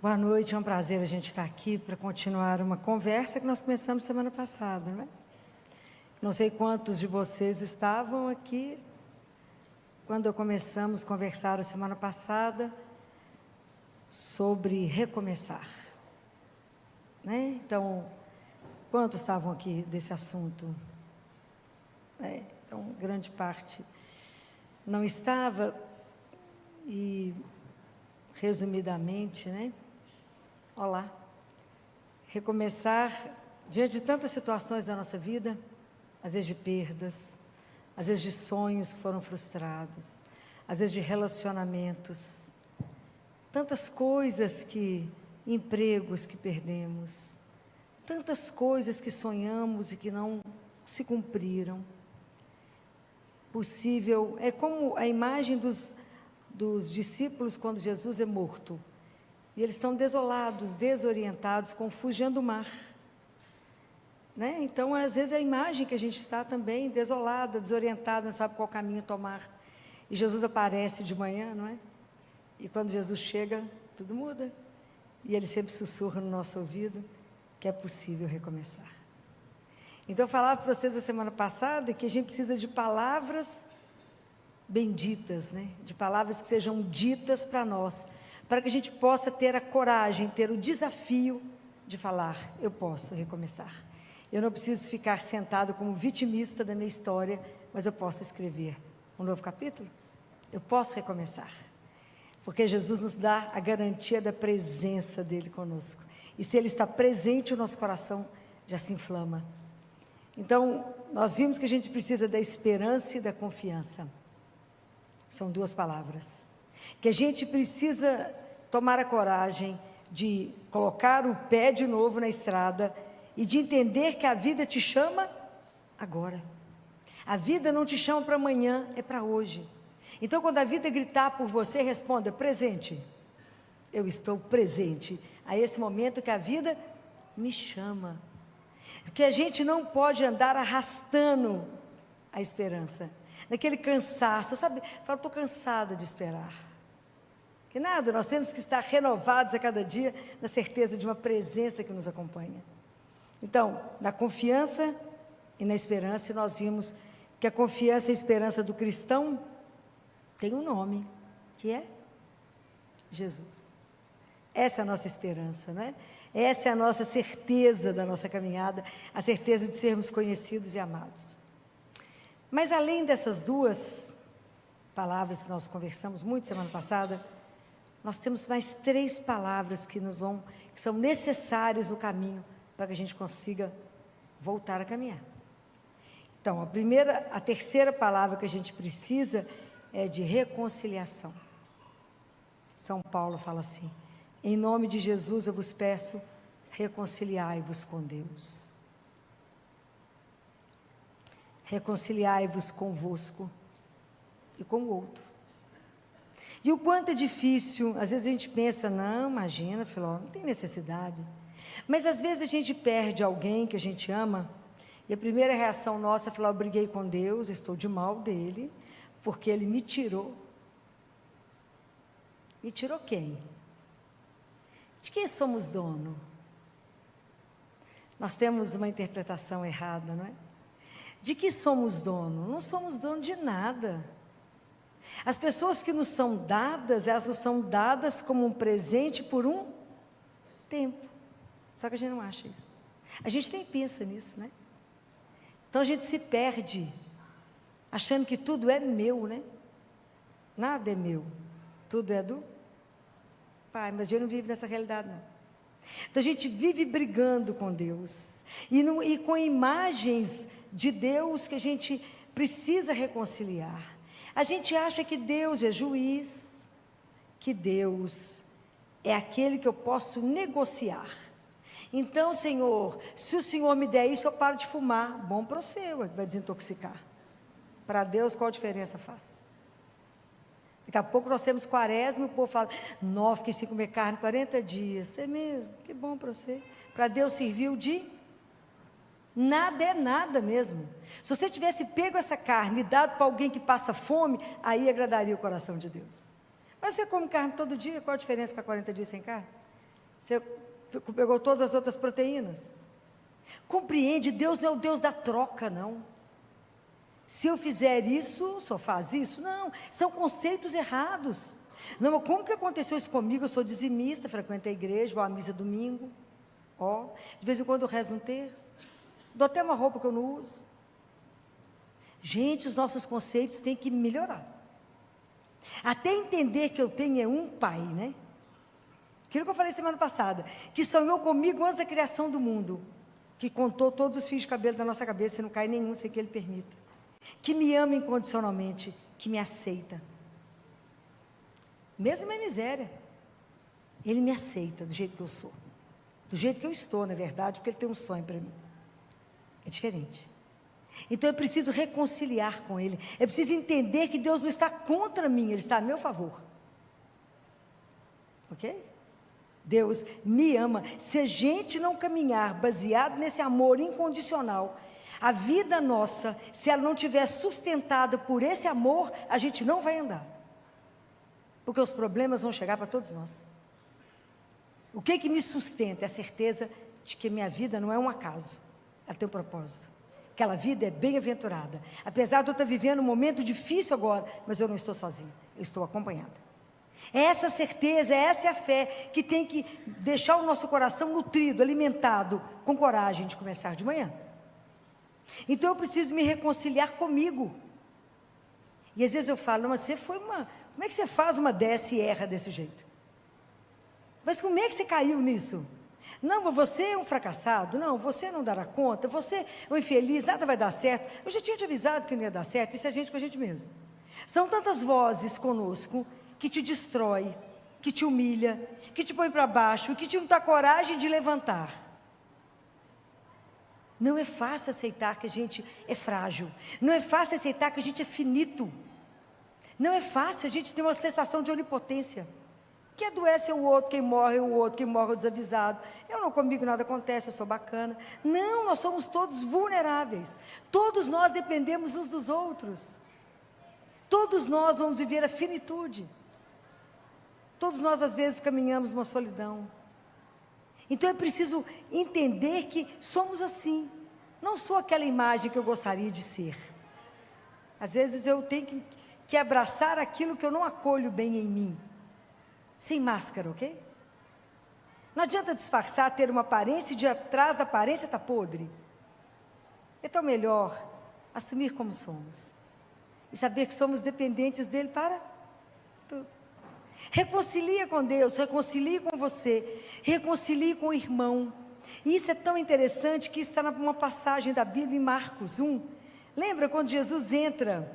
Boa noite, é um prazer a gente estar aqui para continuar uma conversa que nós começamos semana passada, né? Não sei quantos de vocês estavam aqui quando começamos a conversar a semana passada sobre recomeçar, né? Então, quantos estavam aqui desse assunto? Então, grande parte não estava e, resumidamente, né? Olá, recomeçar diante de tantas situações da nossa vida, às vezes de perdas, às vezes de sonhos que foram frustrados, às vezes de relacionamentos, tantas coisas empregos que perdemos, tantas coisas que sonhamos e que não se cumpriram. Possível, é como a imagem dos discípulos quando Jesus é morto. E eles estão desolados, desorientados, confugindo o mar. Né? Então, às vezes, é a imagem que a gente está também desolada, desorientada, não sabe qual caminho tomar. E Jesus aparece de manhã, não é? E quando Jesus chega, tudo muda. E Ele sempre sussurra no nosso ouvido que é possível recomeçar. Então, eu falava para vocês a semana passada que a gente precisa de palavras benditas, né? De palavras que sejam ditas para nós, para que a gente possa ter a coragem, ter o desafio de falar, eu posso recomeçar. Eu não preciso ficar sentado como vitimista da minha história, mas eu posso escrever um novo capítulo. Eu posso recomeçar. Porque Jesus nos dá a garantia da presença dEle conosco. E se Ele está presente, o nosso coração já se inflama. Então, nós vimos que a gente precisa da esperança e da confiança. São duas palavras. Que a gente precisa tomar a coragem de colocar o pé de novo na estrada e de entender que a vida te chama agora. A vida não te chama para amanhã, é para hoje. Então, quando a vida gritar por você, responda, presente. Eu estou presente a esse momento que a vida me chama. Que a gente não pode andar arrastando a esperança, naquele cansaço, sabe? Fala, estou cansada de esperar. Que nada, nós temos que estar renovados a cada dia, na certeza de uma presença que nos acompanha. Então, na confiança e na esperança, nós vimos que a confiança e a esperança do cristão tem um nome, que é Jesus. Essa é a nossa esperança, não é? Essa é a nossa certeza da nossa caminhada, a certeza de sermos conhecidos e amados. Mas além dessas duas palavras que nós conversamos muito semana passada, nós temos mais 3 palavras que são necessárias no caminho para que a gente consiga voltar a caminhar. Então, a terceira palavra que a gente precisa é de reconciliação. São Paulo fala assim, em nome de Jesus eu vos peço, reconciliai-vos com Deus. Reconciliai-vos convosco e com o outro. E o quanto é difícil, às vezes a gente pensa, não, imagina, Filó, não tem necessidade. Mas às vezes a gente perde alguém que a gente ama, e a primeira reação nossa é falar, eu briguei com Deus, eu estou de mal dele, porque ele me tirou. Me tirou quem? De quem somos dono? Nós temos uma interpretação errada, não é? De que somos dono? Não somos dono de nada. As pessoas que nos são dadas, elas nos são dadas como um presente por um tempo. Só que a gente não acha isso. A gente nem pensa nisso, né? Então a gente se perde, achando que tudo é meu, né? Nada é meu. Tudo é do Pai, mas a gente não vive nessa realidade, não. Então a gente vive brigando com Deus. E com imagens de Deus que a gente precisa reconciliar. A gente acha que Deus é juiz, que Deus é aquele que eu posso negociar. Então, Senhor, se o Senhor me der isso, eu paro de fumar. Bom para você, vai desintoxicar. Para Deus, qual a diferença faz? Daqui a pouco nós temos quaresma e o povo fala, não, fiquei sem comer carne 40 dias. É mesmo, que bom para você. Para Deus serviu de nada, é nada mesmo. Se você tivesse pego essa carne e dado para alguém que passa fome, aí agradaria o coração de Deus. Mas você come carne todo dia, qual a diferença ficar 40 dias sem carne? Você pegou todas as outras proteínas. Compreende, Deus não é o Deus da troca, não. Se eu fizer isso, só faz isso? Não, são conceitos errados. Não, como que aconteceu isso comigo? Eu sou dizimista, frequento a igreja, vou à missa domingo. De vez em quando eu rezo um terço. Dou até uma roupa que eu não uso. Gente, os nossos conceitos têm que melhorar. Até entender que eu tenho um pai, né? Aquilo que eu falei semana passada, que sonhou comigo antes da criação do mundo, que contou todos os fios de cabelo da nossa cabeça, e não cai nenhum sem que ele permita, que me ama incondicionalmente, que me aceita, mesmo na miséria, ele me aceita do jeito que eu sou, do jeito que eu estou, na verdade, porque ele tem um sonho para mim, é diferente. Então eu preciso reconciliar com ele, eu preciso entender que Deus não está contra mim, ele está a meu favor, ok? Deus me ama. Se a gente não caminhar baseado nesse amor incondicional, a vida nossa, se ela não estiver sustentada por esse amor, a gente não vai andar, porque os problemas vão chegar para todos nós. O que me sustenta é a certeza de que minha vida não é um acaso, ela tem um propósito, aquela vida é bem-aventurada, apesar de eu estar vivendo um momento difícil agora, mas eu não estou sozinha, eu estou acompanhada. Essa certeza, essa é a fé que tem que deixar o nosso coração nutrido, alimentado, com coragem de começar de manhã. Então eu preciso me reconciliar comigo. E às vezes eu falo, não, mas você foi como é que você faz uma dessa e erra desse jeito? Mas como é que você caiu nisso? Não, você é um fracassado, não, você não dará conta, você é um infeliz, nada vai dar certo. Eu já tinha te avisado que não ia dar certo, isso é a gente com a gente mesmo. São tantas vozes conosco que te destrói, que te humilha, que te põe para baixo, que te não dá coragem de levantar. Não é fácil aceitar que a gente é frágil, não é fácil aceitar que a gente é finito, não é fácil a gente ter uma sensação de onipotência, que adoece o outro, quem morre é o outro, quem morre é o desavisado, eu não, comigo nada acontece, eu sou bacana. Não, nós somos todos vulneráveis, todos nós dependemos uns dos outros, todos nós vamos viver a finitude. Todos nós, às vezes, caminhamos uma solidão. Então, é preciso entender que somos assim. Não sou aquela imagem que eu gostaria de ser. Às vezes, eu tenho que abraçar aquilo que eu não acolho bem em mim. Sem máscara, ok? Não adianta disfarçar, ter uma aparência e de atrás da aparência está podre. Então, melhor assumir como somos. E saber que somos dependentes dele para tudo. Reconcilia com Deus, reconcilie com você, reconcilie com o irmão. E isso é tão interessante que está numa passagem da Bíblia em Marcos 1. Lembra quando Jesus entra?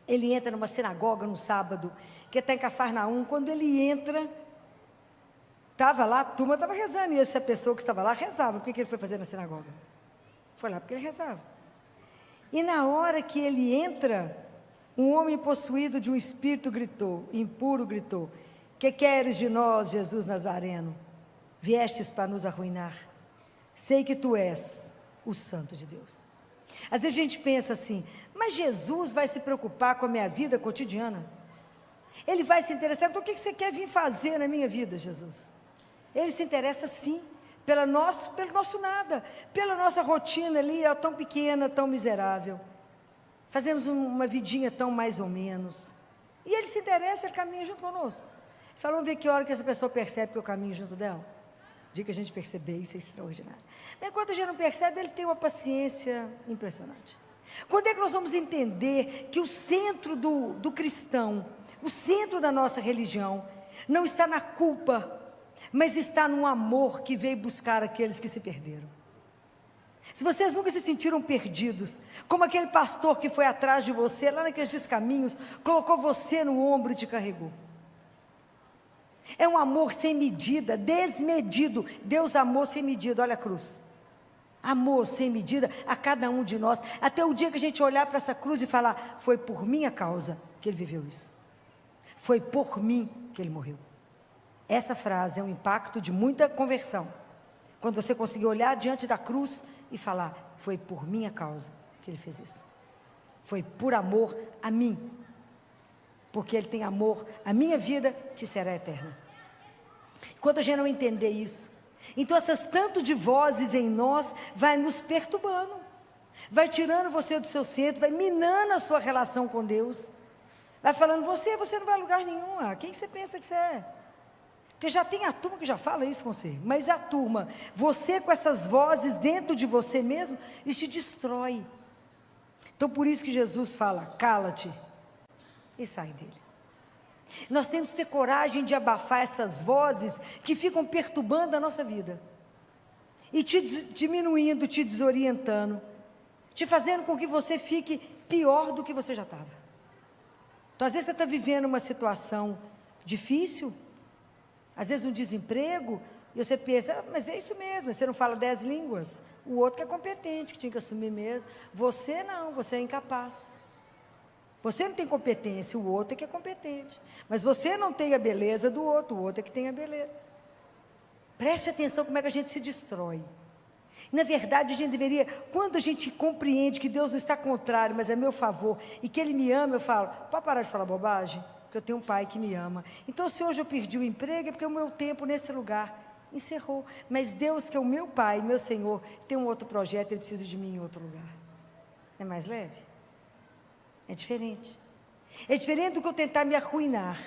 Ele entra numa sinagoga no sábado, que está em Cafarnaum. Quando ele entra, estava lá, a turma estava rezando, e essa pessoa que estava lá rezava. O que ele foi fazer na sinagoga? Foi lá porque ele rezava. E na hora que ele entra, um homem possuído de um espírito gritou, impuro gritou: que queres de nós, Jesus Nazareno? Viestes para nos arruinar? Sei que tu és o Santo de Deus. Às vezes a gente pensa assim, mas Jesus vai se preocupar com a minha vida cotidiana? Ele vai se interessar, então o que você quer vir fazer na minha vida, Jesus? Ele se interessa sim, pelo nosso nada, pela nossa rotina ali, tão pequena, tão miserável. Fazemos uma vidinha tão mais ou menos. E ele se interessa, ele caminha junto conosco. Fala, vamos ver que hora que essa pessoa percebe que eu caminho junto dela. O dia que a gente perceber, isso é extraordinário. Mas enquanto a gente não percebe, ele tem uma paciência impressionante. Quando é que nós vamos entender que o centro do cristão, o centro da nossa religião, não está na culpa, mas está no amor que veio buscar aqueles que se perderam? Se vocês nunca se sentiram perdidos, como aquele pastor que foi atrás de você, lá naqueles descaminhos, colocou você no ombro e te carregou. É um amor sem medida, desmedido. Deus amou sem medida, olha a cruz. Amor sem medida a cada um de nós, até o dia que a gente olhar para essa cruz e falar, foi por minha causa que ele viveu isso. Foi por mim que ele morreu. Essa frase é um impacto de muita conversão. Quando você conseguir olhar diante da cruz e falar, foi por minha causa que ele fez isso. Foi por amor a mim. Porque ele tem amor à minha vida, que será eterna. Enquanto a gente não entender isso, então essas tanto de vozes em nós vai nos perturbando, vai tirando você do seu centro, vai minando a sua relação com Deus, vai falando, você não vai a lugar nenhum, quem que você pensa que você é? Porque já tem a turma que já fala isso com você, mas a turma, você com essas vozes dentro de você mesmo, isso te destrói. Então por isso que Jesus fala, cala-te e sai dele. Nós temos que ter coragem de abafar essas vozes que ficam perturbando a nossa vida, e te diminuindo, te desorientando, te fazendo com que você fique pior do que você já estava. Então às vezes você está vivendo uma situação difícil, às vezes um desemprego, e você pensa, mas é isso mesmo, você não fala 10 línguas, o outro que é competente, que tinha que assumir mesmo, você não, você é incapaz, você não tem competência, o outro é que é competente, mas você não tem a beleza do outro, o outro é que tem a beleza. Preste atenção como é que a gente se destrói. Na verdade a gente deveria, quando a gente compreende que Deus não está contrário, mas é meu favor, e que Ele me ama, eu falo, pode parar de falar bobagem? Porque eu tenho um pai que me ama. Então se hoje eu perdi o emprego, é porque o meu tempo nesse lugar encerrou, mas Deus, que é o meu pai, meu Senhor, tem um outro projeto, Ele precisa de mim em outro lugar. É mais leve? É diferente. É diferente do que eu tentar me arruinar.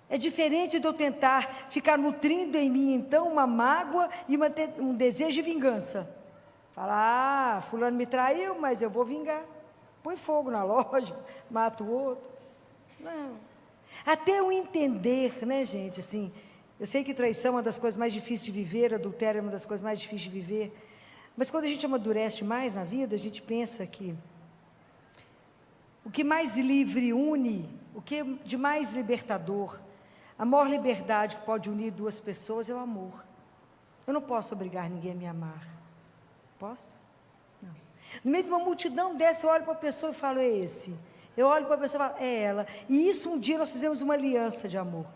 É diferente de eu tentar ficar nutrindo em mim, então, uma mágoa e um desejo de vingança. Falar, fulano me traiu, mas eu vou vingar. Põe fogo na loja, mata o outro. Não. Até eu entender, né, gente, assim, eu sei que traição é uma das coisas mais difíceis de viver, adultério é uma das coisas mais difíceis de viver, mas quando a gente amadurece mais na vida, a gente pensa que o que mais livre une, o que de mais libertador, a maior liberdade que pode unir duas pessoas é o amor. Eu não posso obrigar ninguém a me amar. Posso? Não. No meio de uma multidão dessa, eu olho para a pessoa e falo, é esse. Eu olho para a pessoa e falo, é ela. E isso um dia nós fizemos uma aliança de amor.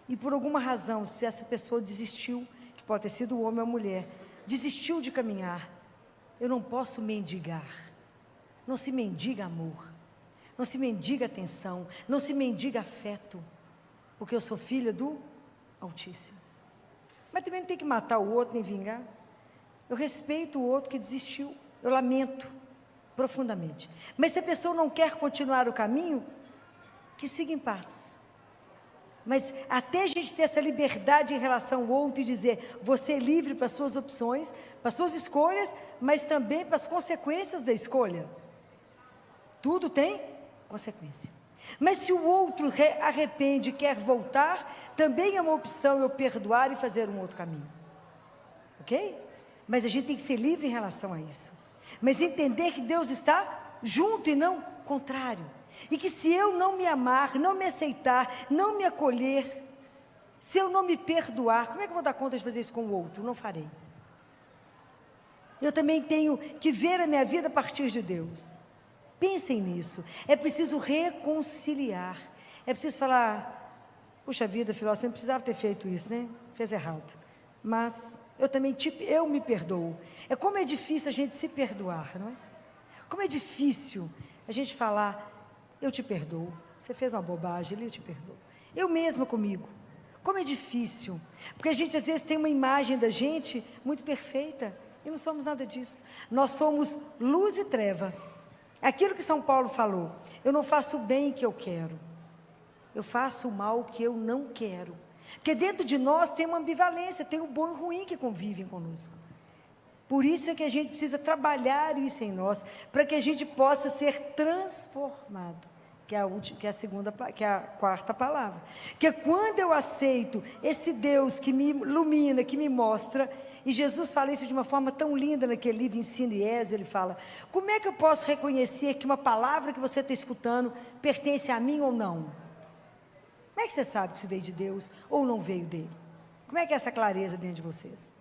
E por alguma razão, se essa pessoa desistiu, que pode ter sido o homem ou a mulher, desistiu de caminhar, eu não posso mendigar. Não se mendiga amor. Não se mendiga atenção, não se mendiga afeto, porque eu sou filha do Altíssimo. Mas também não tem que matar o outro, nem vingar. Eu respeito o outro que desistiu, eu lamento profundamente. Mas se a pessoa não quer continuar o caminho, que siga em paz. Mas até a gente ter essa liberdade em relação ao outro e dizer, você é livre para as suas opções, para as suas escolhas, mas também para as consequências da escolha. Tudo tem consequência. Mas se o outro arrepende e quer voltar, também é uma opção eu perdoar e fazer um outro caminho. Ok? Mas a gente tem que ser livre em relação a isso. Mas entender que Deus está junto e não contrário. E que se eu não me amar, não me aceitar, não me acolher, se eu não me perdoar, como é que eu vou dar conta de fazer isso com o outro? Não farei. Eu também tenho que ver a minha vida a partir de Deus. Pensem nisso, é preciso reconciliar, é preciso falar, puxa vida, filó, você não precisava ter feito isso, né? Fez errado, mas eu também, eu me perdoo. É como é difícil a gente se perdoar, não é? Como é difícil a gente falar, eu te perdoo, você fez uma bobagem ali, eu te perdoo. Eu mesma comigo, como é difícil, porque a gente às vezes tem uma imagem da gente muito perfeita, e não somos nada disso, nós somos luz e treva. Aquilo que São Paulo falou, eu não faço o bem que eu quero, eu faço o mal que eu não quero, porque dentro de nós tem uma ambivalência, tem o bom e o ruim que convivem conosco. Por isso é que a gente precisa trabalhar isso em nós, para que a gente possa ser transformado, que é a quarta palavra, que é quando eu aceito esse Deus que me ilumina, que me mostra. E Jesus fala isso de uma forma tão linda naquele livro Ensino e Êxodo. Ele fala, como é que eu posso reconhecer que uma palavra que você está escutando pertence a mim ou não? Como é que você sabe que isso veio de Deus ou não veio dele? Como é que é essa clareza dentro de vocês?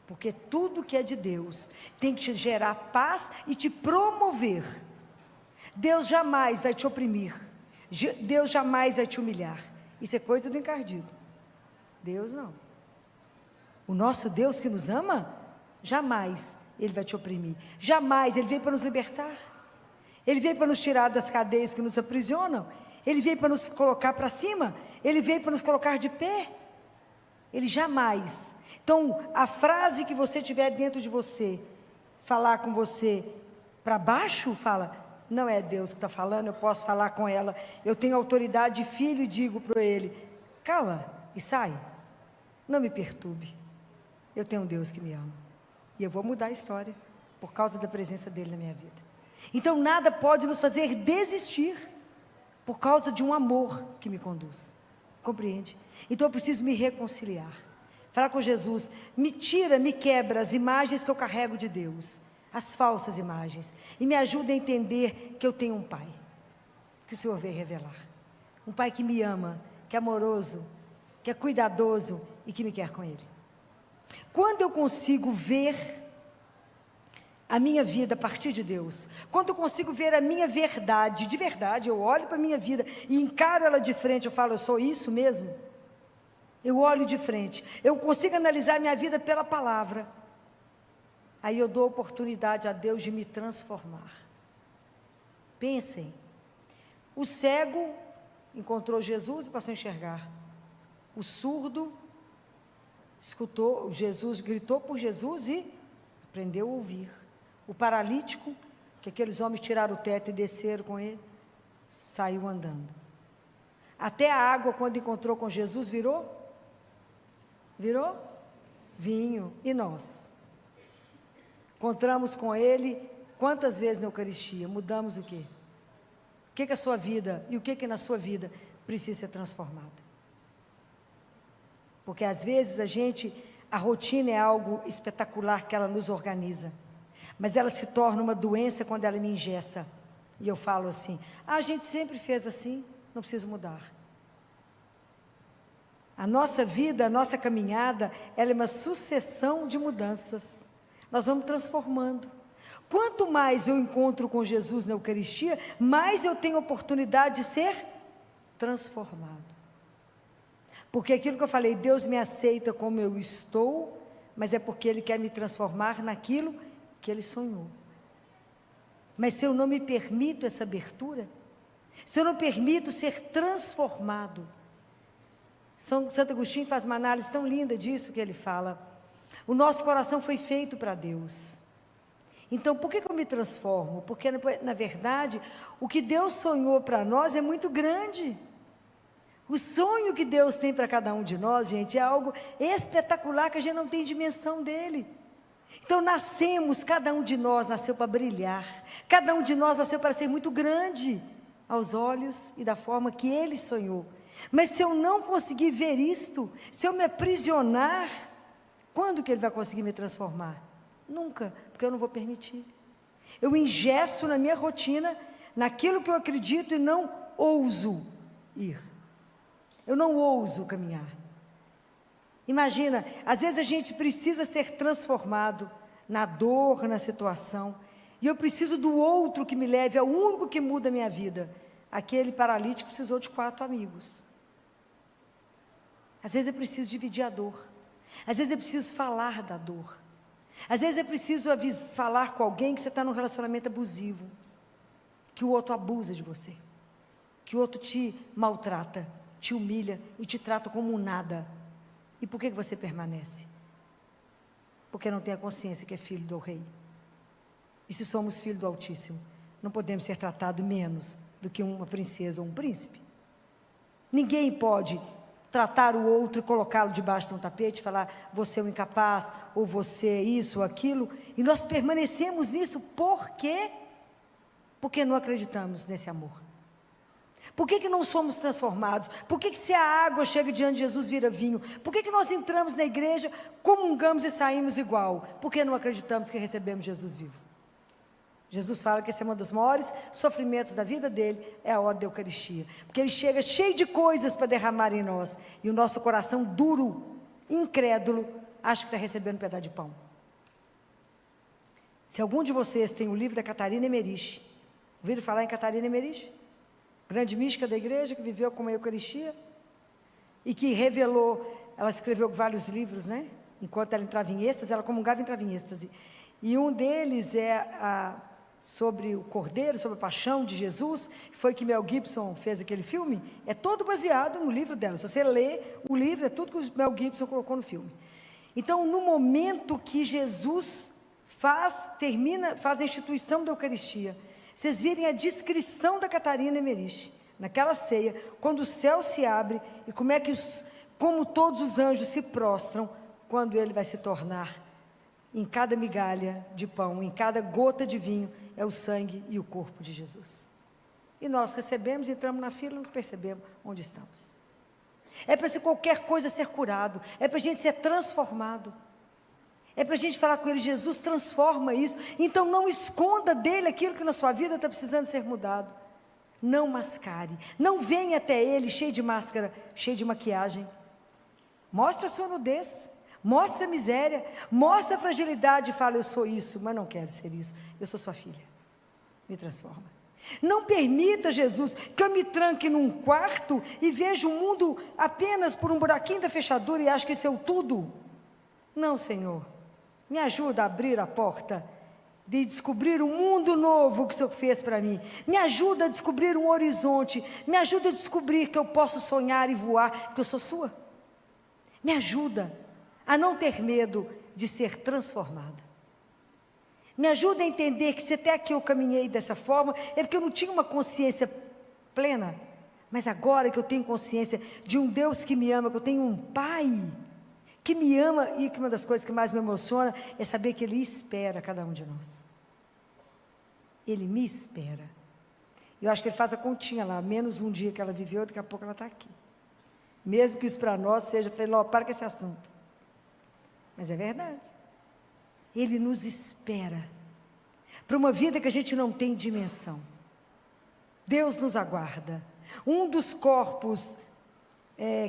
Porque tudo que é de Deus tem que te gerar paz e te promover. Deus jamais vai te oprimir, Deus jamais vai te humilhar. Isso é coisa do encardido. Deus não. O nosso Deus que nos ama, jamais Ele vai te oprimir, jamais. Ele veio para nos libertar, Ele veio para nos tirar das cadeias que nos aprisionam, Ele veio para nos colocar para cima, Ele veio para nos colocar de pé. Ele jamais. Então, a frase que você tiver dentro de você, falar com você para baixo, fala, não é Deus que está falando, eu posso falar com ela, eu tenho autoridade de filho e digo para ele, cala e sai, não me perturbe, eu tenho um Deus que me ama, e eu vou mudar a história, por causa da presença dele na minha vida. Então, nada pode nos fazer desistir, por causa de um amor que me conduz, compreende? Então eu preciso me reconciliar, falar com Jesus, me tira, me quebra as imagens que eu carrego de Deus, as falsas imagens, e me ajuda a entender que eu tenho um Pai, que o Senhor veio revelar, um Pai que me ama, que é amoroso, que é cuidadoso e que me quer com Ele. Quando eu consigo ver a minha vida a partir de Deus, quando eu consigo ver a minha verdade, de verdade, eu olho para a minha vida e encaro ela de frente, eu falo, eu sou isso mesmo? Eu olho de frente, eu consigo analisar minha vida pela palavra, aí eu dou oportunidade a Deus de me transformar. Pensem, o cego encontrou Jesus e passou a enxergar, o surdo escutou, Jesus gritou por Jesus e aprendeu a ouvir, o paralítico, que aqueles homens tiraram o teto e desceram com ele, saiu andando, até a água quando encontrou com Jesus virou vinho. E nós encontramos com ele quantas vezes na Eucaristia, mudamos o quê? O que que a sua vida e o que que na sua vida precisa ser transformado? Porque às vezes a rotina é algo espetacular que ela nos organiza, mas ela se torna uma doença quando ela me engessa, e eu falo assim, a gente sempre fez assim, não preciso mudar. A nossa vida, a nossa caminhada, ela é uma sucessão de mudanças, nós vamos transformando. Quanto mais eu encontro com Jesus na Eucaristia, mais eu tenho oportunidade de ser transformado. Porque aquilo que eu falei, Deus me aceita como eu estou, mas é porque Ele quer me transformar naquilo que Ele sonhou. Mas se eu não me permito essa abertura, se eu não permito ser transformado, Santo Agostinho faz uma análise tão linda disso que ele fala, o nosso coração foi feito para Deus, então por que eu me transformo? Porque na verdade, o que Deus sonhou para nós é muito grande, o sonho que Deus tem para cada um de nós, gente, é algo espetacular que a gente não tem dimensão dele. Então nascemos, cada um de nós nasceu para brilhar, cada um de nós nasceu para ser muito grande aos olhos e da forma que Ele sonhou. Mas se eu não conseguir ver isto, se eu me aprisionar, quando que Ele vai conseguir me transformar? Nunca, porque eu não vou permitir. Eu engesso na minha rotina, naquilo que eu acredito e não ouso ir. Eu não ouso caminhar. Imagina, às vezes a gente precisa ser transformado na dor, na situação, e eu preciso do outro que me leve ao único que muda a minha vida. Aquele paralítico precisou de 4 amigos. Às vezes eu preciso dividir a dor, às vezes eu preciso falar da dor, às vezes eu preciso falar com alguém que você está num relacionamento abusivo, que o outro abusa de você, que o outro te maltrata, te humilha e te trata como um nada. E por que você permanece? Porque não tem a consciência que é filho do Rei. E se somos filhos do Altíssimo, não podemos ser tratados menos do que uma princesa ou um príncipe. Ninguém pode tratar o outro e colocá-lo debaixo de um tapete, falar, você é um incapaz, ou você é isso ou aquilo, e nós permanecemos nisso, por quê? Porque não acreditamos nesse amor. Por que não somos transformados? Por que se a água chega diante de Jesus vira vinho? Por que nós entramos na igreja, comungamos e saímos igual? Porque não acreditamos que recebemos Jesus vivo. Jesus fala que esse é um dos maiores sofrimentos da vida dele, é a hora da Eucaristia. Porque ele chega cheio de coisas para derramar em nós, e o nosso coração duro, incrédulo, acha que está recebendo um pedaço de pão. Se algum de vocês tem o livro da Catarina Emmerich, ouviram falar em Catarina Emmerich? Grande mística da igreja, que viveu com a Eucaristia, e que revelou, ela escreveu vários livros, né? Enquanto ela entrava em êxtase, ela comungava e entrava em êxtase. E um deles é sobre o Cordeiro, sobre a paixão de Jesus, foi que Mel Gibson fez aquele filme, é todo baseado no livro dela. Se você lê o livro, é tudo que o Mel Gibson colocou no filme. Então, no momento que Jesus faz a instituição da Eucaristia, vocês virem a descrição da Catarina Emmerich, naquela ceia, quando o céu se abre, e como todos os anjos se prostram, quando ele vai se tornar, em cada migalha de pão, em cada gota de vinho, é o sangue e o corpo de Jesus. E nós recebemos, entramos na fila, não percebemos onde estamos. É para qualquer coisa ser curado, é para a gente ser transformado, é para a gente falar com ele: Jesus, transforma isso. Então não esconda dele aquilo que na sua vida está precisando ser mudado. Não mascare, não venha até ele cheio de máscara, cheio de maquiagem. Mostra a sua nudez, mostra a miséria, mostra a fragilidade e fala: eu sou isso, mas não quero ser isso, eu sou sua filha, me transforma. Não permita, Jesus, que eu me tranque num quarto e veja o mundo apenas por um buraquinho da fechadura e acho que isso é o tudo. Não, Senhor, me ajuda a abrir a porta de descobrir um mundo novo que o Senhor fez para mim. Me ajuda a descobrir um horizonte, me ajuda a descobrir que eu posso sonhar e voar, porque eu sou sua. Me ajuda a não ter medo de ser transformada. Me ajuda a entender que se até aqui eu caminhei dessa forma, é porque eu não tinha uma consciência plena, mas agora que eu tenho consciência de um Deus que me ama, que eu tenho um Pai que me ama, e que uma das coisas que mais me emociona é saber que Ele espera cada um de nós. Ele me espera. Eu acho que Ele faz a continha lá, menos um dia que ela viveu, daqui a pouco ela está aqui. Mesmo que isso para nós seja, para com esse assunto. Mas é verdade. Ele nos espera para uma vida que a gente não tem dimensão. Deus nos aguarda. Um dos corpos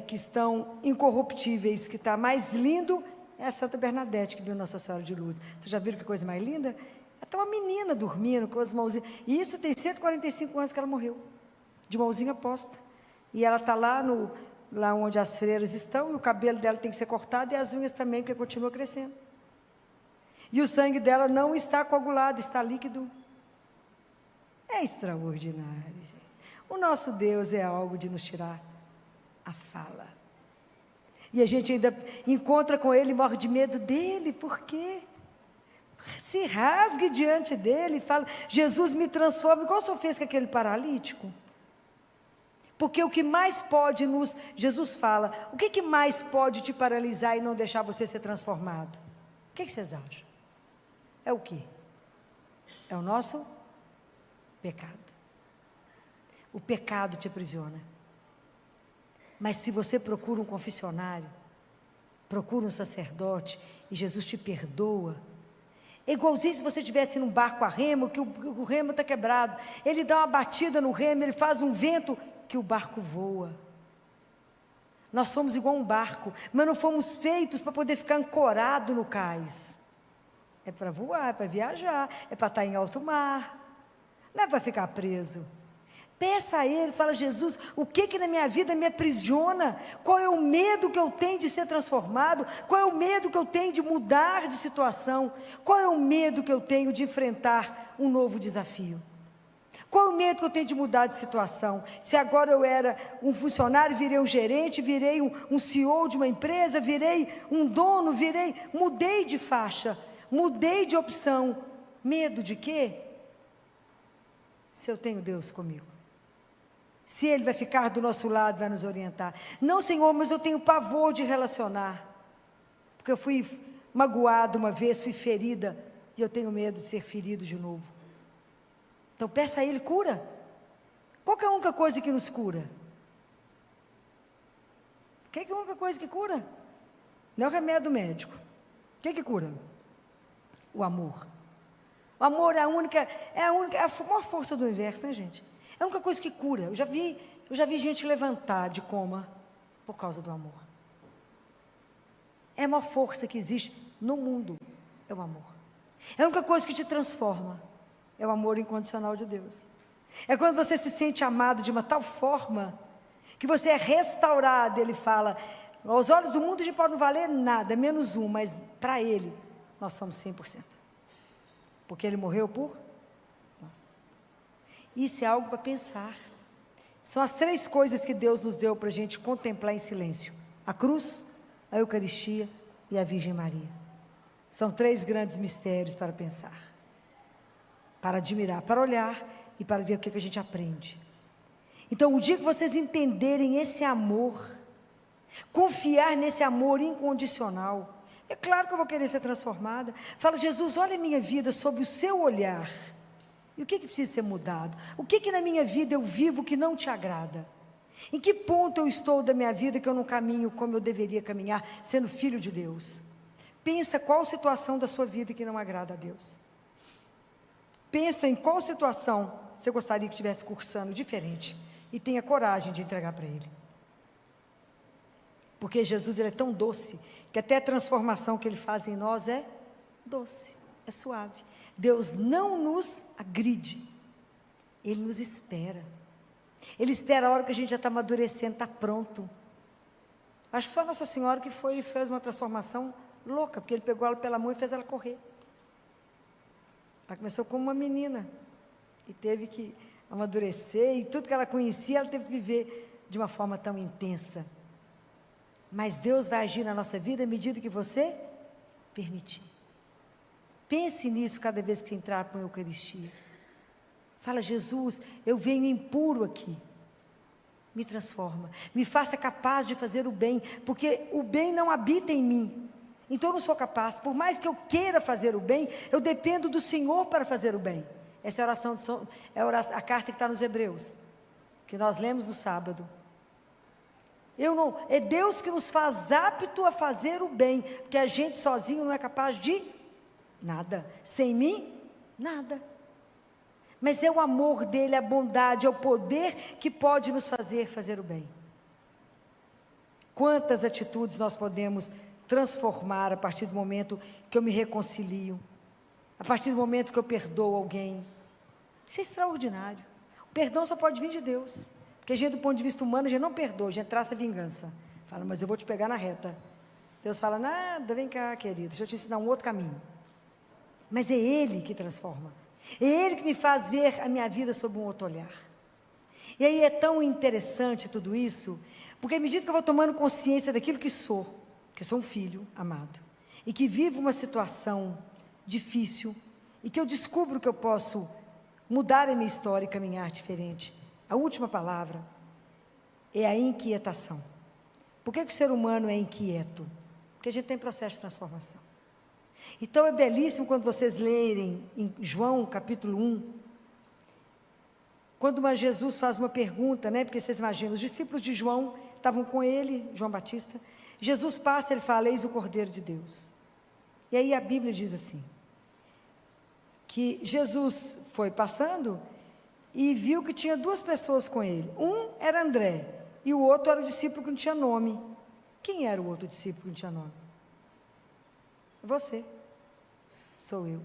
que estão incorruptíveis, que está mais lindo, é a Santa Bernadette, que viu Nossa Senhora de Lourdes. Vocês já viram que coisa mais linda? Está uma menina dormindo com as mãozinhas. E isso tem 145 anos que ela morreu, de mãozinha posta. E ela está lá onde as freiras estão, e o cabelo dela tem que ser cortado, e as unhas também, porque continua crescendo. E o sangue dela não está coagulado, está líquido. É extraordinário, gente. O nosso Deus é algo de nos tirar a fala. E a gente ainda encontra com Ele e morre de medo dEle. Por quê? Se rasgue diante dEle e fala: Jesus, me transforma, igual o Senhor fez com aquele paralítico. Porque o que mais pode Jesus fala, o que mais pode te paralisar e não deixar você ser transformado? O que vocês acham? É o quê? É o nosso pecado. O pecado te aprisiona. Mas se você procura um confessionário, procura um sacerdote, e Jesus te perdoa, é igualzinho se você estivesse num barco a remo, que o remo está quebrado, ele dá uma batida no remo, ele faz um vento, que o barco voa. Nós somos igual um barco, mas não fomos feitos para poder ficar ancorado no cais. É para voar, é para viajar, é para estar em alto mar, não é para ficar preso. Peça a Ele, fala: Jesus, o que na minha vida me aprisiona? Qual é o medo que eu tenho de ser transformado? Qual é o medo que eu tenho de mudar de situação? Qual é o medo que eu tenho de enfrentar um novo desafio? Qual é o medo que eu tenho de mudar de situação? Se agora eu era um funcionário, virei um gerente, virei um CEO de uma empresa, virei um dono, mudei de faixa, mudei de opção. Medo de quê? Se eu tenho Deus comigo, se Ele vai ficar do nosso lado, vai nos orientar. Não, Senhor, mas eu tenho pavor de relacionar, porque eu fui magoado uma vez, fui ferida, e eu tenho medo de ser ferido de novo. Então peça a Ele cura. Qual que é a única coisa que nos cura? O que é a única coisa que cura? Não é o remédio médico. O que cura? O amor. O amor é a maior força do universo, né, gente? É a única coisa que cura. Eu já vi gente levantar de coma por causa do amor. É a maior força que existe no mundo, é o amor. É a única coisa que te transforma, é o amor incondicional de Deus. É quando você se sente amado de uma tal forma, que você é restaurado. Ele fala: aos olhos do mundo a gente pode não valer nada, menos um, mas para Ele, nós somos 100%. Porque Ele morreu por nós. Isso é algo para pensar. São as 3 coisas que Deus nos deu para a gente contemplar em silêncio: a cruz, a Eucaristia e a Virgem Maria. São 3 grandes mistérios para pensar, para admirar, para olhar e para ver o que a gente aprende. Então, o dia que vocês entenderem esse amor, confiar nesse amor incondicional, é claro que eu vou querer ser transformada. Fala: Jesus, olha a minha vida sob o seu olhar. E o que precisa ser mudado? O que na minha vida eu vivo que não te agrada? Em que ponto eu estou da minha vida que eu não caminho como eu deveria caminhar, sendo filho de Deus? Pensa qual situação da sua vida que não agrada a Deus. Pensa em qual situação você gostaria que estivesse cursando diferente. E tenha coragem de entregar para Ele. Porque Jesus, Ele é tão doce, que até a transformação que Ele faz em nós é doce, é suave. Deus não nos agride, Ele nos espera. Ele espera a hora que a gente já está amadurecendo, está pronto. Acho que só Nossa Senhora que foi e fez uma transformação louca, porque Ele pegou ela pela mão e fez ela correr. Ela começou como uma menina, e teve que amadurecer, e tudo que ela conhecia, ela teve que viver de uma forma tão intensa. Mas Deus vai agir na nossa vida à medida que você permitir. Pense nisso cada vez que você entrar para a Eucaristia. Fala: Jesus, eu venho impuro aqui, me transforma, me faça capaz de fazer o bem, porque o bem não habita em mim, então eu não sou capaz. Por mais que eu queira fazer o bem, eu dependo do Senhor para fazer o bem. Essa é a oração, a carta que está nos Hebreus, que nós lemos no sábado. É Deus que nos faz apto a fazer o bem, porque a gente sozinho não é capaz de nada. Sem mim, nada. Mas é o amor dele, a bondade, é o poder que pode nos fazer o bem. Quantas atitudes nós podemos transformar a partir do momento que eu me reconcilio, a partir do momento que eu perdoo alguém. Isso é extraordinário. O perdão só pode vir de Deus, porque a gente, do ponto de vista humano, a gente não perdoa, a gente traça vingança. Fala: mas eu vou te pegar na reta. Deus fala: nada, vem cá, querido, deixa eu te ensinar um outro caminho. Mas é Ele que transforma, é Ele que me faz ver a minha vida sob um outro olhar. E aí é tão interessante tudo isso, porque à medida que eu vou tomando consciência daquilo que sou um filho amado, e que vivo uma situação difícil, e que eu descubro que eu posso mudar a minha história e caminhar diferente, a última palavra é a inquietação. Por que o ser humano é inquieto? Porque a gente tem processo de transformação. Então é belíssimo quando vocês lerem em João capítulo 1, quando Jesus faz uma pergunta, porque vocês imaginam, os discípulos de João estavam com ele, João Batista. Jesus passa, ele fala: eis o Cordeiro de Deus. E aí a Bíblia diz assim, que Jesus foi passando e viu que tinha 2 pessoas com ele. Um era André e o outro era o discípulo que não tinha nome. Quem era o outro discípulo que não tinha nome? Você, sou eu,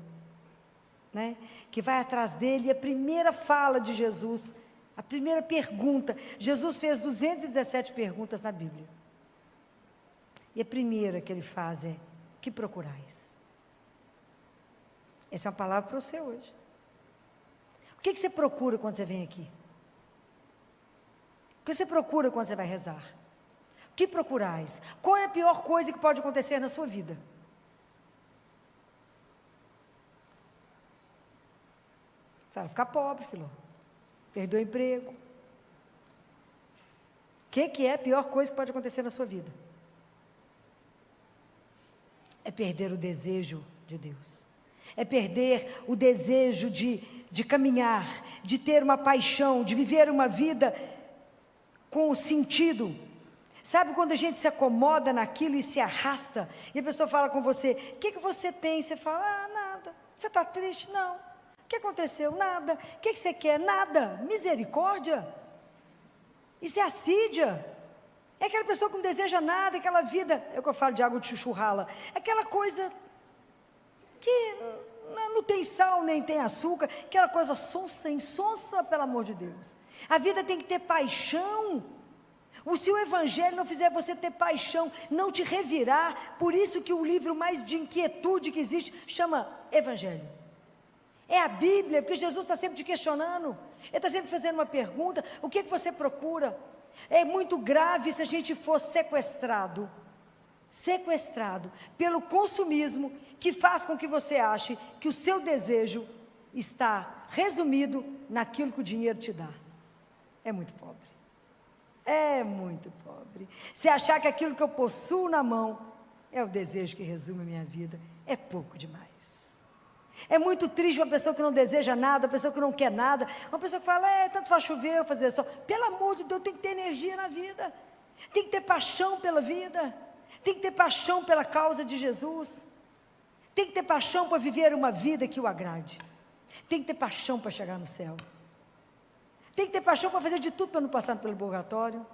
que vai atrás dele. E a primeira fala de Jesus, a primeira pergunta, Jesus fez 217 perguntas na Bíblia, e a primeira que ele faz é: que procurais? Essa é uma palavra para você hoje. O que você procura quando você vem aqui? O que você procura quando você vai rezar? O que procurais? Qual é a pior coisa que pode acontecer na sua vida? Fala: ficar pobre, filho. Perder o emprego. O que é a pior coisa que pode acontecer na sua vida? É perder o desejo de Deus. É perder o desejo de caminhar, de ter uma paixão, de viver uma vida com sentido. Sabe quando a gente se acomoda naquilo e se arrasta, e a pessoa fala com você: o que você tem? Você fala: nada. Você está triste? Não. O que aconteceu? Nada. O que você quer? Nada. Misericórdia. Isso é assídia. É aquela pessoa que não deseja nada, aquela vida, é o que eu falo de água de chuchu rala, aquela coisa que não tem sal, nem tem açúcar, aquela coisa sonsa, insonsa, pelo amor de Deus. A vida tem que ter paixão. Se o Evangelho não fizer você ter paixão, não te revirar, por isso que o livro mais de inquietude que existe chama Evangelho. É a Bíblia, porque Jesus está sempre te questionando. Ele está sempre fazendo uma pergunta: o que você procura? É muito grave se a gente for sequestrado pelo consumismo, que faz com que você ache que o seu desejo está resumido naquilo que o dinheiro te dá. É muito pobre. É muito pobre. Se achar que aquilo que eu possuo na mão é o desejo que resume a minha vida, é pouco demais. É muito triste uma pessoa que não deseja nada, uma pessoa que não quer nada, uma pessoa que fala: tanto faz chover, eu fazer só. Pelo amor de Deus, tem que ter energia na vida, tem que ter paixão pela vida, tem que ter paixão pela causa de Jesus, tem que ter paixão para viver uma vida que o agrade, tem que ter paixão para chegar no céu, tem que ter paixão para fazer de tudo para não passar pelo purgatório,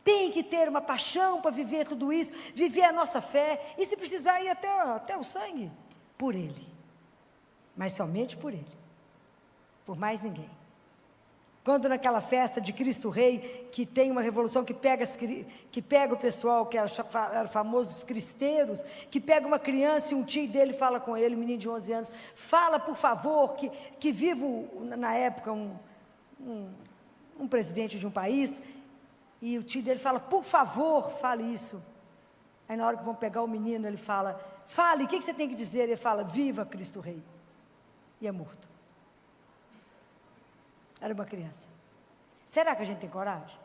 tem que ter uma paixão para viver tudo isso, viver a nossa fé, e se precisar ir até o sangue, por Ele, mas somente por Ele, por mais ninguém. Quando naquela festa de Cristo Rei, que tem uma revolução que pega o pessoal, que eram famosos cristeiros, que pega uma criança e um tio dele fala com ele, um menino de 11 anos, fala por favor, que vivo na época um presidente de um país, e o tio dele fala: por favor, fale isso. Aí na hora que vão pegar o menino, ele fala: fale, o que você tem que dizer? Ele fala: viva Cristo Rei. E é morto. Era uma criança. Será que a gente tem coragem?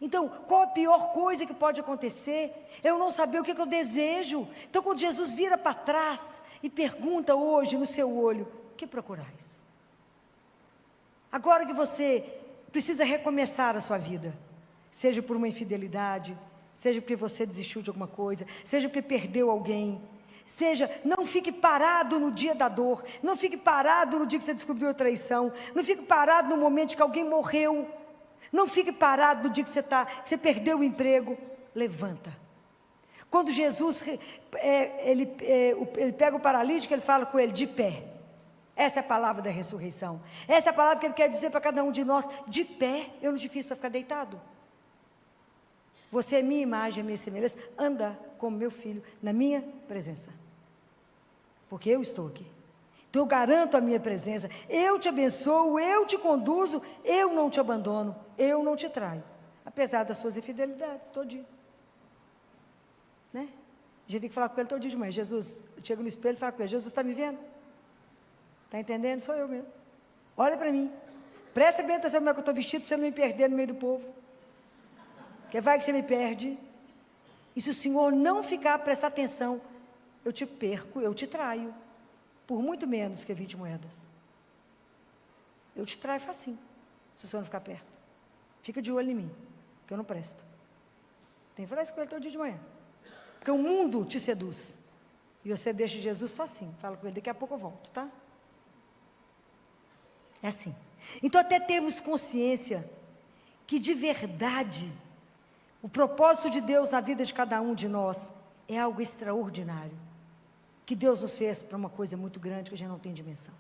Então, qual a pior coisa que pode acontecer? Eu não saber o que eu desejo. Então, quando Jesus vira para trás e pergunta hoje no seu olho: o que procurais? Agora que você precisa recomeçar a sua vida, seja por uma infidelidade, seja porque você desistiu de alguma coisa, seja porque perdeu alguém, seja, não fique parado no dia da dor, não fique parado no dia que você descobriu a traição, não fique parado no momento que alguém morreu, não fique parado no dia que você perdeu o emprego. Levanta. Quando Jesus, ele pega o paralítico, ele fala com ele: de pé. Essa é a palavra da ressurreição, essa é a palavra que ele quer dizer para cada um de nós: de pé. Eu não te fiz para ficar deitado. Você é minha imagem, a minha semelhança, anda como meu filho, na minha presença, porque eu estou aqui, então eu garanto a minha presença, eu te abençoo, eu te conduzo, eu não te abandono, eu não te traio, apesar das suas infidelidades, todo dia, né? A gente tem que falar com ele todo dia de manhã. Jesus, eu chego no espelho e falo com ele: Jesus, está me vendo? Está entendendo? Sou eu mesmo, olha para mim, presta bem atenção como é que eu estou vestido, para você não me perder no meio do povo, porque vai que você me perde. E se o Senhor não prestar atenção, eu te perco, eu te traio, por muito menos que 20 moedas. Eu te traio facinho, se o Senhor não ficar perto. Fica de olho em mim, que eu não presto. Tem que falar isso com ele todo dia de manhã, porque o mundo te seduz, e você deixa Jesus facinho. Fala com ele: daqui a pouco eu volto, tá? É assim. Então, até termos consciência que de verdade o propósito de Deus na vida de cada um de nós é algo extraordinário, que Deus nos fez para uma coisa muito grande que a gente não tem dimensão,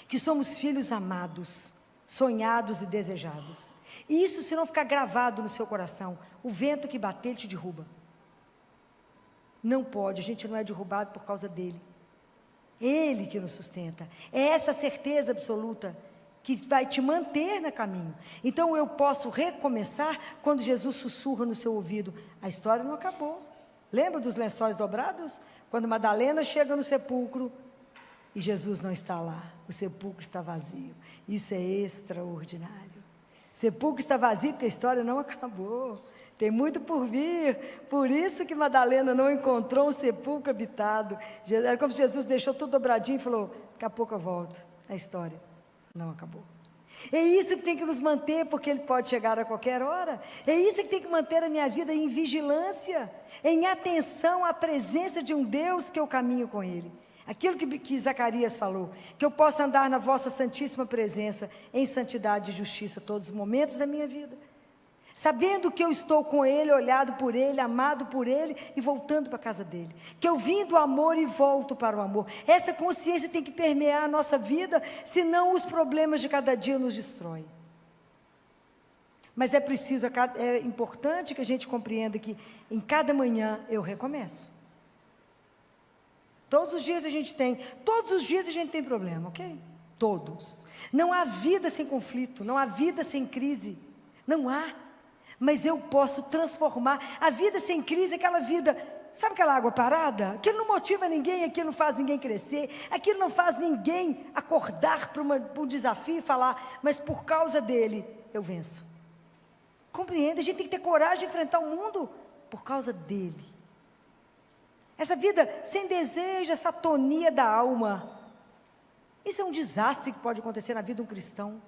que somos filhos amados, sonhados e desejados. E isso, se não ficar gravado no seu coração, o vento que bater, ele te derruba. Não pode, a gente não é derrubado por causa dele, ele que nos sustenta. É essa certeza absoluta que vai te manter no caminho. Então eu posso recomeçar quando Jesus sussurra no seu ouvido: a história não acabou. Lembra dos lençóis dobrados? Quando Madalena chega no sepulcro e Jesus não está lá, o sepulcro está vazio. Isso é extraordinário. O sepulcro está vazio porque a história não acabou, tem muito por vir. Por isso que Madalena não encontrou um sepulcro habitado. Era como se Jesus deixou tudo dobradinho e falou: daqui a pouco eu volto. A história não acabou. É isso que tem que nos manter, porque Ele pode chegar a qualquer hora. É isso que tem que manter a minha vida em vigilância, em atenção à presença de um Deus que eu caminho com Ele. Aquilo que Zacarias falou: que eu possa andar na vossa santíssima presença, em santidade e justiça, todos os momentos da minha vida, sabendo que eu estou com Ele, olhado por Ele, amado por Ele, e voltando para a casa dEle, que eu vim do amor e volto para o amor. Essa consciência tem que permear a nossa vida, senão os problemas de cada dia nos destroem. Mas é importante que a gente compreenda que em cada manhã eu recomeço. Todos os dias a gente tem problema, ok? Todos. Não há vida sem conflito, não há vida sem crise, não há. Mas eu posso transformar. A vida sem crise é aquela vida, sabe aquela água parada? Aquilo não motiva ninguém, aquilo não faz ninguém crescer, aquilo não faz ninguém acordar para um desafio e falar, mas por causa dele eu venço. Compreende? A gente tem que ter coragem de enfrentar o mundo por causa dele. Essa vida sem desejo, essa atonia da alma, isso é um desastre que pode acontecer na vida de um cristão.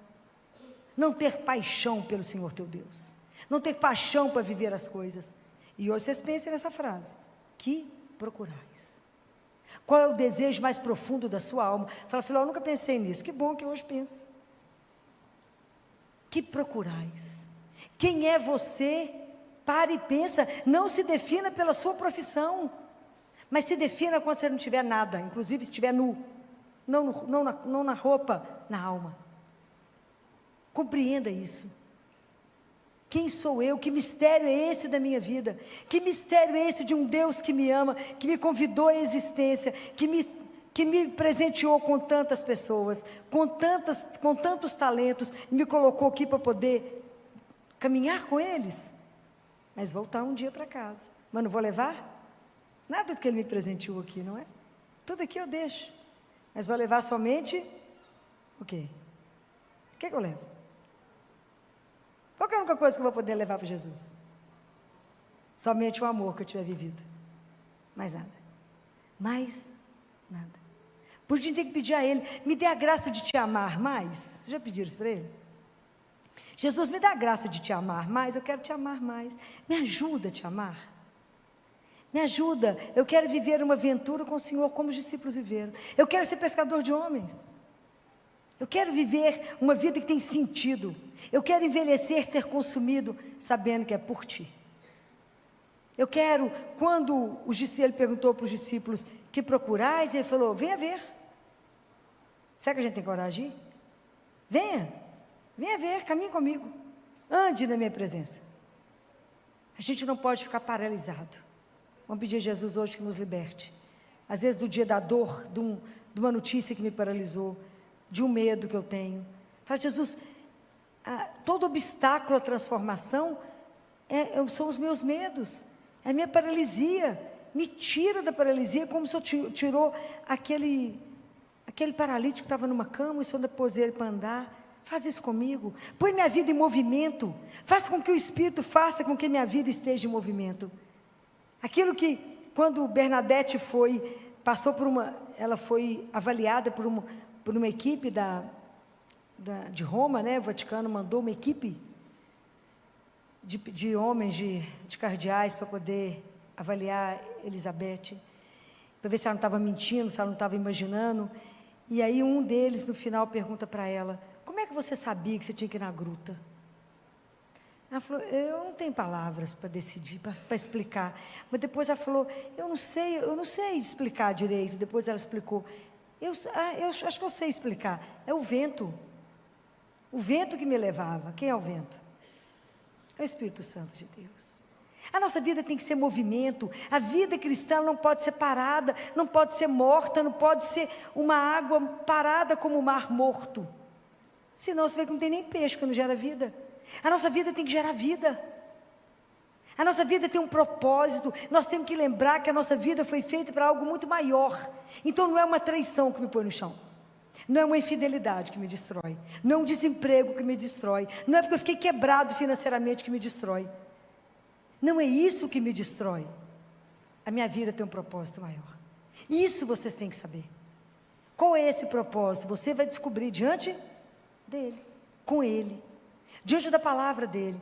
Não ter paixão pelo Senhor teu Deus, não ter paixão para viver as coisas. E hoje vocês pensem nessa frase: que procurais? Qual é o desejo mais profundo da sua alma? Fala, filho, eu nunca pensei nisso. Que bom que hoje pensa. Que procurais? Quem é você? Pare e pensa. Não se defina pela sua profissão, mas se defina quando você não tiver nada, inclusive se estiver nu. Não na roupa, na alma. Compreenda isso. Quem sou eu? Que mistério é esse da minha vida? Que mistério é esse de um Deus que me ama, que me convidou à existência, que me presenteou com tantas pessoas, com tantos talentos, e me colocou aqui para poder caminhar com eles, mas voltar um dia para casa. Mas não vou levar nada do que Ele me presenteou aqui, não é? Tudo aqui eu deixo, mas vou levar somente o quê? O que eu levo? Qual que é a única coisa que eu vou poder levar para Jesus? Somente o amor que eu tiver vivido. Mais nada. Mais nada. Por isso a gente tem que pedir a Ele, me dê a graça de te amar mais. Vocês já pediram isso para Ele? Jesus, me dá a graça de te amar mais, eu quero te amar mais. Me ajuda a te amar. Me ajuda, eu quero viver uma aventura com o Senhor como os discípulos viveram. Eu quero ser pescador de homens. Eu quero viver uma vida que tem sentido. Eu quero envelhecer, ser consumido, sabendo que é por Ti. Eu quero, quando ele perguntou para os discípulos, que procurais? Ele falou, venha ver. Será que a gente tem coragem de ir? Venha ver, caminhe comigo. Ande na minha presença. A gente não pode ficar paralisado. Vamos pedir a Jesus hoje que nos liberte. Às vezes do dia da dor, de uma notícia que me paralisou, de um medo que eu tenho. Fala, Jesus, todo obstáculo à transformação são os meus medos, é a minha paralisia. Me tira da paralisia, como se eu tirou aquele paralítico que estava numa cama, e se eu pôs ele para andar. Faz isso comigo, põe minha vida em movimento, faz com que o Espírito faça com que minha vida esteja em movimento. Aquilo que, quando Bernadette ela foi avaliada por uma equipe de Roma, né? O Vaticano mandou uma equipe de homens, de cardeais, para poder avaliar Elizabeth, para ver se ela não estava mentindo, se ela não estava imaginando. E aí um deles, no final, pergunta para ela, como é que você sabia que você tinha que ir na gruta? Ela falou, eu não tenho palavras para decidir, para explicar. Mas depois ela falou, eu não sei explicar direito. Depois ela explicou, eu acho que eu sei explicar. É o vento que me levava. Quem é o vento? É o Espírito Santo de Deus. A nossa vida tem que ser movimento. A vida cristã não pode ser parada, não pode ser morta, não pode ser uma água parada como o mar morto. Senão você vê que não tem nem peixe, que não gera vida. A nossa vida tem que gerar vida. A nossa vida tem um propósito. Nós temos que lembrar que a nossa vida foi feita para algo muito maior. Então não é uma traição que me põe no chão, não é uma infidelidade que me destrói, não é um desemprego que me destrói, não é porque eu fiquei quebrado financeiramente que me destrói. Não é isso que me destrói. A minha vida tem um propósito maior. Isso vocês têm que saber. Qual é esse propósito? Você vai descobrir diante dele, com ele, diante da palavra dele,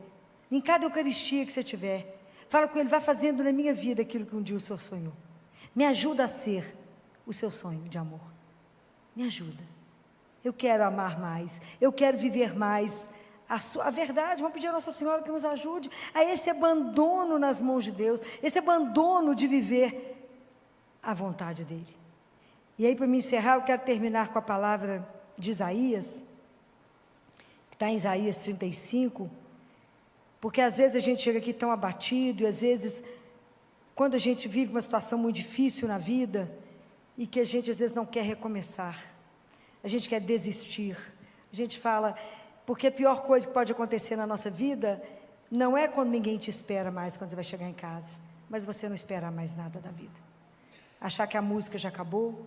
em cada Eucaristia que você tiver. Fala com ele, vai fazendo na minha vida aquilo que um dia o Senhor sonhou. Me ajuda a ser o seu sonho de amor. Me ajuda. Eu quero amar mais, eu quero viver mais a verdade. Vamos pedir a Nossa Senhora que nos ajude a esse abandono nas mãos de Deus, esse abandono de viver a vontade dele. E aí, para me encerrar, eu quero terminar com a palavra de Isaías, que está em Isaías 35, porque às vezes a gente chega aqui tão abatido, e às vezes, quando a gente vive uma situação muito difícil na vida, e que a gente às vezes não quer recomeçar, a gente quer desistir, a gente fala, porque a pior coisa que pode acontecer na nossa vida não é quando ninguém te espera mais, quando você vai chegar em casa, mas você não esperar mais nada da vida, achar que a música já acabou,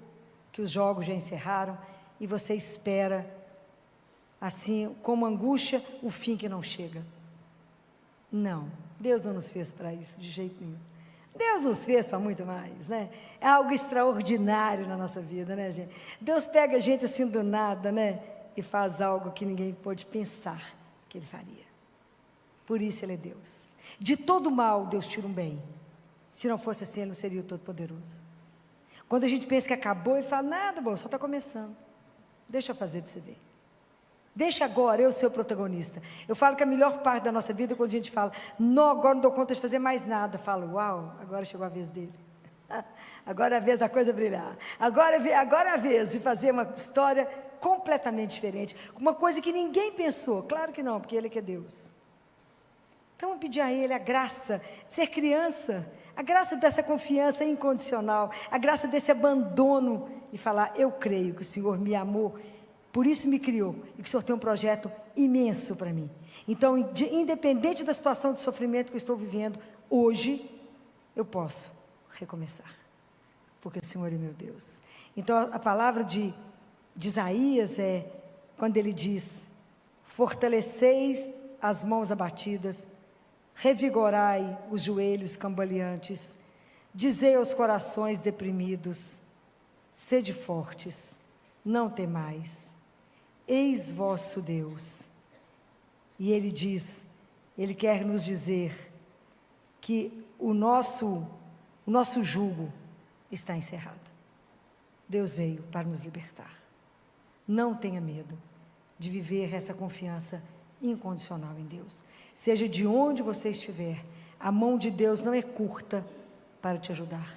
que os jogos já encerraram, e você espera, assim, como angústia, o fim que não chega. Não, Deus não nos fez para isso, de jeito nenhum. Deus nos fez para muito mais, né? É algo extraordinário na nossa vida, né, gente? Deus pega a gente assim do nada, né? E faz algo que ninguém pôde pensar que Ele faria. Por isso Ele é Deus. De todo mal, Deus tira um bem. Se não fosse assim, Ele não seria o Todo-Poderoso. Quando a gente pensa que acabou, Ele fala, nada, bom, só está começando. Deixa eu fazer para você ver. Deixa agora eu ser o protagonista. Eu falo que a melhor parte da nossa vida é quando a gente fala, não, agora não dou conta de fazer mais nada. Falo, uau, agora chegou a vez dele. Agora é a vez da coisa brilhar. Agora é a vez de fazer uma história completamente diferente. Uma coisa que ninguém pensou. Claro que não, porque Ele é que é Deus. Então, vamos pedir a Ele a graça de ser criança, a graça dessa confiança incondicional, a graça desse abandono e falar, eu creio que o Senhor me amou, por isso me criou, e que o Senhor tem um projeto imenso para mim. Então, independente da situação de sofrimento que eu estou vivendo, hoje, eu posso recomeçar, porque o Senhor é meu Deus. Então, a palavra de Isaías é, quando ele diz, fortaleceis as mãos abatidas, revigorai os joelhos cambaleantes, dizei aos corações deprimidos, sede fortes, não temais, eis vosso Deus. E ele diz, ele quer nos dizer que o nosso jugo está encerrado. Deus veio para nos libertar. Não tenha medo de viver essa confiança incondicional em Deus. Seja de onde você estiver, a mão de Deus não é curta para te ajudar.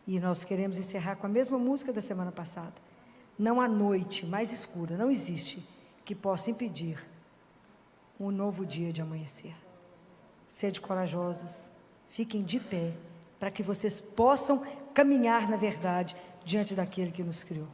E nós queremos encerrar com a mesma música da semana passada. Não há noite mais escura, não existe, que possa impedir um novo dia de amanhecer. Sede corajosos, fiquem de pé, para que vocês possam caminhar na verdade, diante daquele que nos criou.